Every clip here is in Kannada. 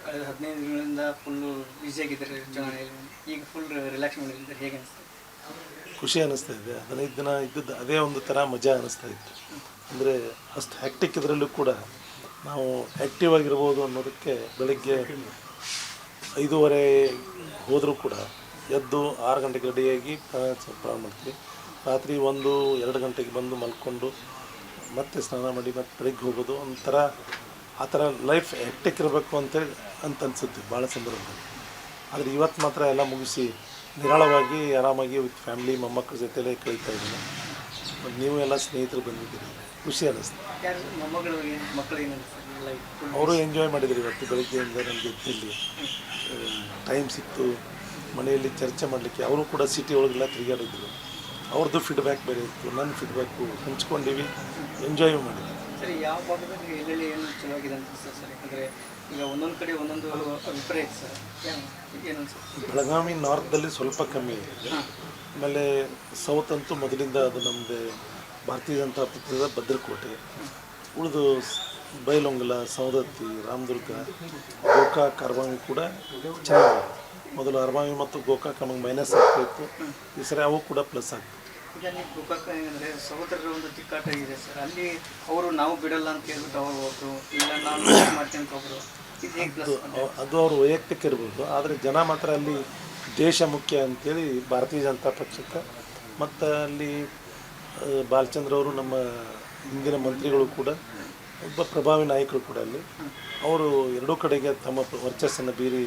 ಕಳೆದ 15 ದಿನಗಳಿಂದ ಫುಲ್ಲು ಬ್ಯುಸಿಯಾಗಿದ್ದಾರೆ ಚುನಾವಣೆಯಲ್ಲಿ. ಈಗ ಫುಲ್ ರಿಲ್ಯಾಕ್ಸ್ ಮಾಡಿದ್ದಾರೆ. ಹೇಗೆ ಅನಿಸ್ತದೆ? ಖುಷಿ ಅನ್ನಿಸ್ತಾ ಇದೆ. 15 ದಿನ ಇದ್ದದ್ದು ಅದೇ ಒಂದು ಥರ ಮಜಾ ಅನ್ನಿಸ್ತಾ ಇತ್ತು. ಅಂದರೆ ಅಷ್ಟು ಹ್ಯಾಕ್ಟಿಕ್ ಇದರಲ್ಲೂ ಕೂಡ ನಾವು ಆ್ಯಕ್ಟಿವ್ ಆಗಿರ್ಬೋದು ಅನ್ನೋದಕ್ಕೆ ಬೆಳಗ್ಗೆ 5:30 ಹೋದರೂ ಕೂಡ ಎದ್ದು 6 ಗಂಟೆಗೆ ರೆಡಿಯಾಗಿ ಪ್ರಾರಂಭ ಮಾಡ್ತೀವಿ. ರಾತ್ರಿ 1-2 ಗಂಟೆಗೆ ಬಂದು ಮಲ್ಕೊಂಡು ಮತ್ತೆ ಸ್ನಾನ ಮಾಡಿ ಮತ್ತೆ ಬೆಳಗ್ಗೆ ಹೋಗೋದು ಒಂಥರ ಆ ಥರ ಲೈಫ್ ಹ್ಯಾಕ್ಟಿಕ್ ಇರಬೇಕು ಅಂತೇಳಿ ಅನಿಸುತ್ತೆ ಭಾಳ ಸಂದರ್ಭದಲ್ಲಿ. ಆದರೆ ಇವತ್ತು ಮಾತ್ರ ಎಲ್ಲ ಮುಗಿಸಿ ನಿರಾಳವಾಗಿ ಆರಾಮಾಗಿ ವಿತ್ ಫ್ಯಾಮ್ಲಿ ಮೊಮ್ಮಕ್ಕಳ ಜೊತೆಲೇ ಕಳೀತಾ ಇದ್ದೀನಿ. ಮತ್ತು ನೀವು ಎಲ್ಲ ಸ್ನೇಹಿತರು ಬಂದಿದ್ದೀರಿ, ಖುಷಿ ಅನ್ನಿಸ್ತು. ಅವರು ಎಂಜಾಯ್ ಮಾಡಿದ್ರು. ಇವತ್ತು ಬೆಳಗ್ಗೆಯಿಂದ ನನಗೆ ಇಲ್ಲಿ ಟೈಮ್ ಸಿಕ್ತು ಮನೆಯಲ್ಲಿ ಚರ್ಚೆ ಮಾಡಲಿಕ್ಕೆ. ಅವರು ಕೂಡ ಸಿಟಿ ಒಳಗೆಲ್ಲ ತಿರುಗಾಡಿದ್ರು. ಅವ್ರದ್ದು ಫೀಡ್ಬ್ಯಾಕ್ ಬೇರೆ ಇತ್ತು, ನನ್ನ ಫೀಡ್ಬ್ಯಾಕು ಹಂಚ್ಕೊಂಡಿವಿ, ಎಂಜಾಯ್ ಮಾಡಿದ್ವಿ. ಸರಿ, ಯಾವ ಭಾಗದಲ್ಲಿ ಎಲ್ಲೆಲ್ಲಿ ಏನು ಚಲೋಗಿದೆ ಅಂತ ಸರ್? ಯಾಕಂದರೆ ಈಗ ಒಂದೊಂದು ಕಡೆ ಒಂದೊಂದು ಅಭಿಪ್ರಾಯ ಇದೆ ಸರ್. ಏನು ಅನ್ಸುತ್ತೆ? ಬೆಳಗಾವಿ ನಾರ್ತ್ದಲ್ಲಿ ಸ್ವಲ್ಪ ಕಮ್ಮಿ ಇದೆ. ಆಮೇಲೆ ಸೌತ್ ಅಂತೂ ಮೊದಲಿಂದ ಅದು ನಮ್ಮದು ಭಾರತೀಯ ಜನತಾ ಪಕ್ಷದ ಭದ್ರಕೋಟೆ. ಉಳಿದು ಬೈಲೊಂಗಲ, ಸವದತ್ತಿ, ರಾಮದುರ್ಗ, ಗೋಕಾಕ್, ಅರಬಾವಿ ಕೂಡ ಚೆನ್ನಾಗಿದೆ. ಮೊದಲು ಅರಬಾವಿ ಮತ್ತು ಗೋಕಾಕ್ ನಮಗೆ ಮೈನಸ್ ಆಗ್ತಾಯಿತ್ತು, ಈ ಸರಿ ಅವು ಕೂಡ ಪ್ಲಸ್ ಆಗ್ತದೆ. ಈಗ ನೀವು ಗೋಕಾಕ್ ಏನಂದರೆ ಸಹೋದರರ ಒಂದು ತಿಕ್ಕಾಟ ಇದೆ ಸರ್. ಅಲ್ಲಿ ಅವರು ನಾವು ಬಿಡಲ್ಲ ಅಂತ ಹೇಳ್ಬಿಟ್ಟು ಅವರು ಒಬ್ಬರು, ಇಲ್ಲ ನಾವು ಮಾಡ್ತೀನಿ ಅಂತ ಒಬ್ಬರು. ಇದು ಹೇಗೆ ಪ್ಲಸ್? ಅದು ಅವರು ವೈಯಕ್ತಿಕ ಇರ್ಬೋದು, ಆದರೆ ಜನ ಮಾತ್ರ ಅಲ್ಲಿ ದೇಶ ಮುಖ್ಯ ಅಂಥೇಳಿ ಭಾರತೀಯ ಜನತಾ ಪಕ್ಷಕ್ಕೆ. ಮತ್ತು ಅಲ್ಲಿ ಬಾಲಚಂದ್ರ ಅವರು ನಮ್ಮ ಹಿಂದಿನ ಮಂತ್ರಿಗಳು ಕೂಡ ಒಬ್ಬ ಪ್ರಭಾವಿ ನಾಯಕರು ಕೂಡ ಅಲ್ಲಿ. ಅವರು ಎರಡೂ ಕಡೆಗೆ ತಮ್ಮ ವರ್ಚಸ್ಸನ್ನು ಬೀರಿ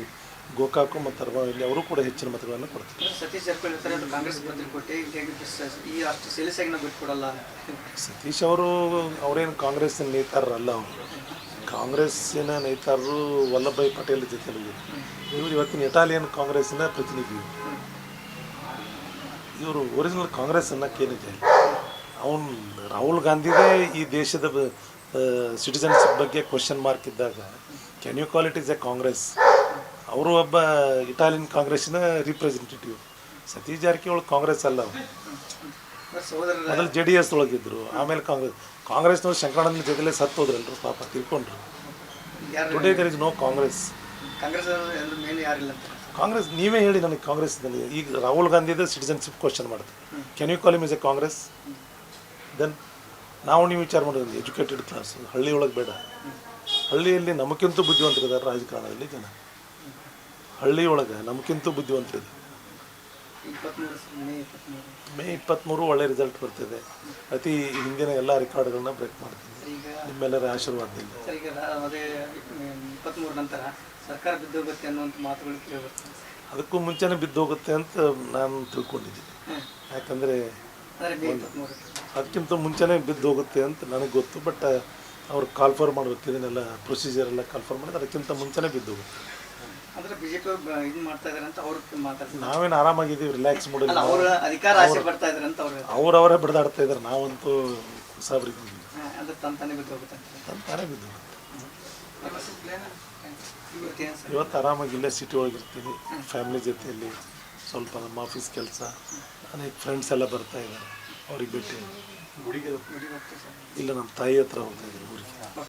ಗೋಕಾಕು ಮತ್ತು ಅರಬಾವಿಯಲ್ಲಿ ಅವರು ಕೂಡ ಹೆಚ್ಚಿನ ಮತಗಳನ್ನು ಕೊಡ್ತಾರೆ. ಸತೀಶ್ ಜಾರಕಿಹೊಳಿ ಹೇಳ್ತಾರೆ ಅದು ಕಾಂಗ್ರೆಸ್ ಭದ್ರಕೋಟೆ, ಈ ಅಷ್ಟು ಸೆಲೆಸಾಗಿ ನಾವು ಬಿಟ್ಕೊಡಲ್ಲ. ಸತೀಶ್ ಅವರು ಅವರೇನು ಕಾಂಗ್ರೆಸ್ಸಿನ ನೇತಾರರಲ್ಲ. ಅವರು ಕಾಂಗ್ರೆಸ್ಸಿನ ನೇತಾರರು ವಲ್ಲಭಭಾಯಿ ಪಟೇಲ್ ಜೊತೆಯಲ್ಲಿ. ಇವರು ಇವತ್ತಿನ ಇಟಾಲಿಯನ್ ಕಾಂಗ್ರೆಸ್ಸಿನ ಪ್ರತಿನಿಧಿ. ಇವರು ಒರಿಜಿನಲ್ ಕಾಂಗ್ರೆಸ್ ಅನ್ನೋಕ್ಕೇನಿದೆ. ಅವನು ರಾಹುಲ್ ಗಾಂಧಿಗೆ ಈ ದೇಶದ ಸಿಟಿಸನ್ಶಿಪ್ ಬಗ್ಗೆ ಕ್ವಶನ್ ಮಾರ್ಕ್ ಇದ್ದಾಗ can you call it is a Congress? ಅವರು ಒಬ್ಬ ಇಟಾಲಿಯನ್ ಕಾಂಗ್ರೆಸ್ಸಿನ ರಿಪ್ರೆಸೆಂಟೇಟಿವ್. ಸತೀಶ್ ಜಾರಕಿಹೊಳಿ ಕಾಂಗ್ರೆಸ್ ಅಲ್ಲ. ಅವರು ಮೊದಲು JDS ಒಳಗಿದ್ರು, ಆಮೇಲೆ ಕಾಂಗ್ರೆಸ್ನವ್ರು ಶಂಕರಣ್ಣನ ಜೊತೆಲೇ ಸತ್ತು ಹೋದ್ರಲ್ರು, ಪಾಪ ತಿಳ್ಕೊಂಡ್ರು. Today there is no Congress. Congress ನೀವೇ ಹೇಳಿ ನನಗೆ ಕಾಂಗ್ರೆಸ್ನಲ್ಲಿ. ಈಗ ರಾಹುಲ್ ಗಾಂಧಿದ ಸಿಟಿಸನ್ಶಿಪ್ ಕ್ವಶನ್ ಮಾಡ್ತಾರೆ. Can you call him is a Congress? Then ನಾವು ನೀವು ವಿಚಾರ ಮಾಡೋದು ಎಜುಕೇಟೆಡ್ ಕ್ಲಾಸ್. ಹಳ್ಳಿ ಒಳಗೆ ಬೇಡ. ಹಳ್ಳಿಯಲ್ಲಿ ನಮಗಿಂತ ಬುದ್ಧಿವಂತರಿದ್ದಾರೆ ರಾಜಕಾರಣದಲ್ಲಿ ಜನ. ಹಳ್ಳಿ ಒಳಗೆ ನಮಗಿಂತ ಬುದ್ಧಿವಂತರಿದೆ. ಮೇ 23 ಒಳ್ಳೆ ರಿಸಲ್ಟ್ ಬರ್ತಿದೆ. ಅತಿ ಹಿಂದಿನ ಎಲ್ಲ ರೆಕಾರ್ಡ್ಗಳನ್ನ ಬ್ರೇಕ್ ಮಾಡ್ತೀನಿ ನಿಮ್ಮೆಲ್ಲರ ಆಶೀರ್ವಾದದಿಂದ. ಈಗ ಅದೇ 23 ನಂತರ ಸರ್ಕಾರ ಬಿದ್ದೋಗುತ್ತೆ ಅನ್ನುವಂಥ ಮಾತುಗಳು ಕೇಳಿಬರ್ತದೆ. ಅದಕ್ಕೂ ಮುಂಚೆನೇ ಬಿದ್ದೋಗುತ್ತೆ ಅಂತ ನಾನು ತಿಳ್ಕೊಂಡಿದ್ದೀನಿ. ಯಾಕಂದರೆ ಅದಕ್ಕಿಂತ ಮುಂಚೆನೇ ಬಿದ್ದೋಗುತ್ತೆ ಅಂತ ನನಗೆ ಗೊತ್ತು. ಬಟ್ ಅವ್ರು ಕಾಲ್ಫರ್ ಮಾಡಬೇಕು, ಇದನ್ನೆಲ್ಲ ಪ್ರೊಸೀಜರ್ ಎಲ್ಲ ಕಾಲ್ಫರ್ ಮಾಡಿದ್ರೆ ಅದಕ್ಕಿಂತ ಮುಂಚೆನೇ ಬಿದ್ದೋಗುತ್ತೆ. ಅಂದರೆ BJP ಇದು ಮಾಡ್ತಾ ಇದ್ದಾರೆ ಅಂತ ಅವ್ರು ಮಾತಾಡ್ತಾರೆ. ನಾವೇನು ಆರಾಮಾಗಿದ್ದೀವಿ, ರಿಲ್ಯಾಕ್ಸ್ ಮಾಡೋದು. ಅವರ ಅಧಿಕಾರ ಆಸೆ ಪಡ್ತಾ ಇದ್ದಾರೆ ಅಂತ ಅವರವರೇ ಬಿಡ್ದಾಡ್ತಾ ಇದ್ದಾರೆ. ನಾವಂತೂ ಸಾಬ್ರಿಗೆ ಬಂದಿದ್ದೀವಿ. ಅಂದರೆ ತಂತಾನೆ ಬಿದ್ದೋಗುತ್ತೆ ತಂತಾನೆ ಬಿದ್ದೋಗುತ್ತೆ. ಇವತ್ತು ಆರಾಮಾಗಿ ಇಲ್ಲೇ ಸಿಟಿ ಒಳಗಿರ್ತೀನಿ ಫ್ಯಾಮಿಲಿ ಜೊತೆಯಲ್ಲಿ. ಸ್ವಲ್ಪ ನಮ್ಮ ಆಫೀಸ್ ಕೆಲಸ, ಅನೇಕ ಫ್ರೆಂಡ್ಸ್ ಎಲ್ಲ ಬರ್ತಾ ಇದ್ದಾರೆ. ಅವ್ರಿಗೆ ಭೇಟಿ. ಗುಡಿಗೆ ಇಲ್ಲ, ನಮ್ಮ ತಾಯಿ ಹತ್ರ ಹೋಗ್ತಾ ಇದ್ದಾರೆ ಊರಿಗೆ.